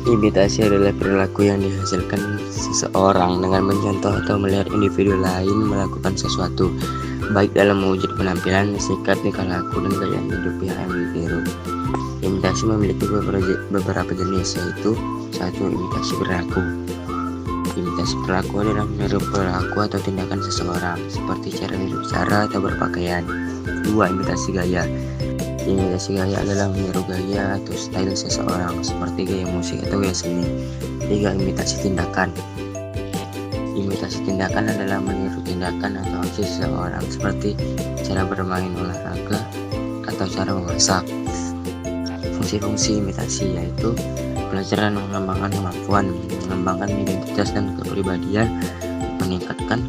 Imitasi adalah perilaku yang dihasilkan seseorang dengan mencontoh atau melihat individu lain melakukan sesuatu, baik dalam mewujud penampilan, sikap, tingkah laku, dan gaya hidup yang ditiru. Imitasi memiliki beberapa jenis, yaitu 1. Imitasi perilaku. Imitasi perilaku adalah meniru perilaku atau tindakan seseorang, seperti cara berbicara atau berpakaian. 2. Imitasi gaya. Imitasi gaya adalah meniru gaya atau style seseorang, seperti gaya musik atau gaya seni. 3. Imitasi tindakan. Imitasi tindakan adalah meniru tindakan atau aksi seseorang, seperti cara bermain olahraga atau cara memasak. Fungsi-fungsi imitasi yaitu pelajaran mengembangkan kemampuan, mengembangkan identitas dan kepribadian, meningkatkan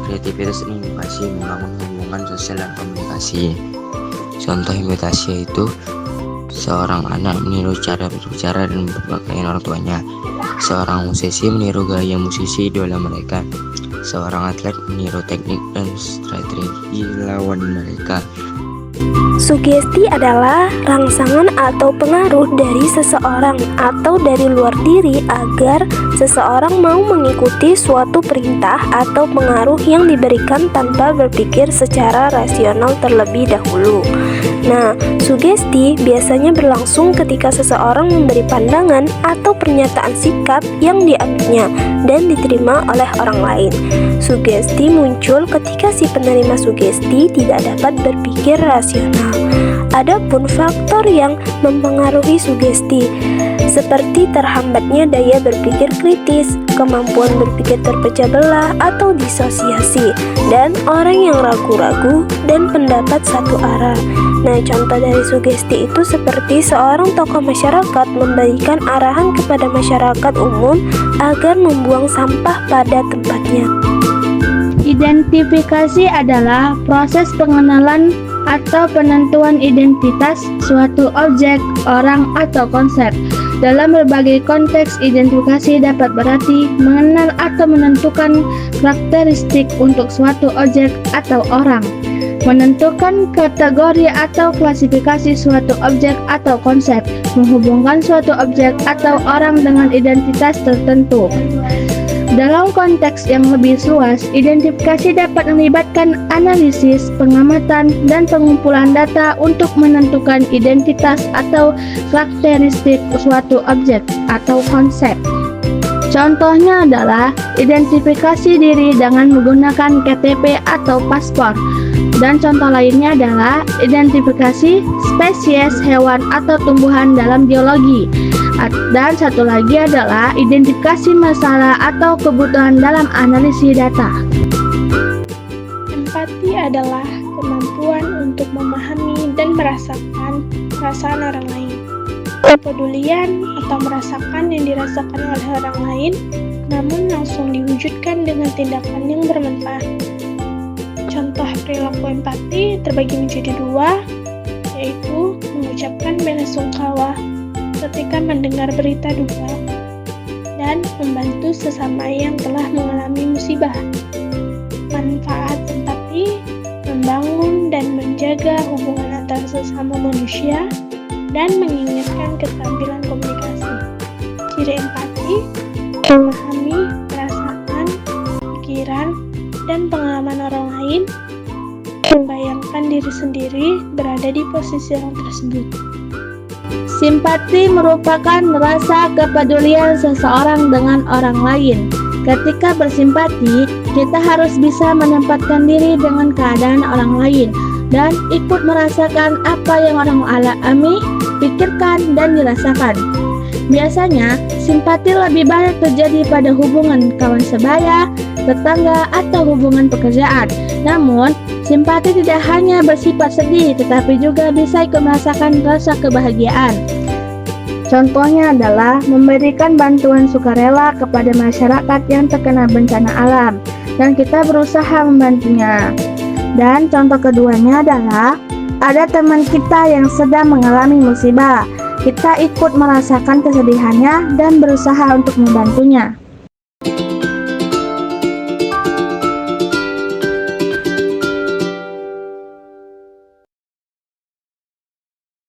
kreativitas dan inovasi, membangun hubungan sosial dan komunikasi. Contoh imitasi yaitu seorang anak meniru cara berbicara dan berpakaian orang tuanya. Seorang musisi meniru gaya musisi idola mereka. Seorang atlet meniru teknik dan strategi lawan mereka. Sugesti adalah rangsangan atau pengaruh dari seseorang atau dari luar diri agar seseorang mau mengikuti suatu perintah atau pengaruh yang diberikan tanpa berpikir secara rasional terlebih dahulu. Nah, sugesti biasanya berlangsung ketika seseorang memberi pandangan atau pernyataan sikap yang diambilnya dan diterima oleh orang lain. Sugesti muncul ketika si penerima sugesti tidak dapat berpikir rasional. Adapun faktor yang mempengaruhi sugesti seperti terhambatnya daya berpikir kritis, kemampuan berpikir terpecah belah atau disosiasi, dan orang yang ragu-ragu dan pendapat satu arah. Nah, contoh dari sugesti itu seperti seorang tokoh masyarakat memberikan arahan kepada masyarakat umum agar membuang sampah pada tempatnya. Identifikasi adalah proses pengenalan atau penentuan identitas suatu objek, orang, atau konsep. Dalam berbagai konteks, identifikasi dapat berarti mengenal atau menentukan karakteristik untuk suatu objek atau orang, menentukan kategori atau klasifikasi suatu objek atau konsep, menghubungkan suatu objek atau orang dengan identitas tertentu. Dalam konteks yang lebih luas, identifikasi dapat melibatkan analisis, pengamatan, dan pengumpulan data untuk menentukan identitas atau karakteristik suatu objek atau konsep. Contohnya adalah identifikasi diri dengan menggunakan KTP atau paspor. Dan contoh lainnya adalah identifikasi spesies hewan atau tumbuhan dalam biologi. Dan satu lagi adalah identifikasi masalah atau kebutuhan dalam analisis data. Empati adalah kemampuan untuk memahami dan merasakan perasaan orang lain. Kepedulian atau merasakan yang dirasakan oleh orang lain, namun langsung diwujudkan dengan tindakan yang bermanfaat. Contoh perilaku empati terbagi menjadi dua, yaitu mengucapkan belasungkawa ketika mendengar berita duka dan membantu sesama yang telah mengalami musibah. Manfaat empati membangun dan menjaga hubungan antar sesama manusia dan mengingatkan keterampilan komunikasi. Ciri empati memahami perasaan, pikiran, dan pengalaman orang lain, membayangkan diri sendiri berada di posisi orang tersebut. Simpati merupakan rasa kepedulian seseorang dengan orang lain. Ketika bersimpati, kita harus bisa menempatkan diri dengan keadaan orang lain dan ikut merasakan apa yang orang alami, pikirkan, dan dirasakan. Biasanya, simpati lebih banyak terjadi pada hubungan kawan sebaya, tetangga, atau hubungan pekerjaan. Namun, simpati tidak hanya bersifat sedih, tetapi juga bisa ikut merasakan rasa kebahagiaan. Contohnya adalah memberikan bantuan sukarela kepada masyarakat yang terkena bencana alam, dan kita berusaha membantunya. Dan contoh keduanya adalah ada teman kita yang sedang mengalami musibah. Kita ikut merasakan kesedihannya dan berusaha untuk membantunya.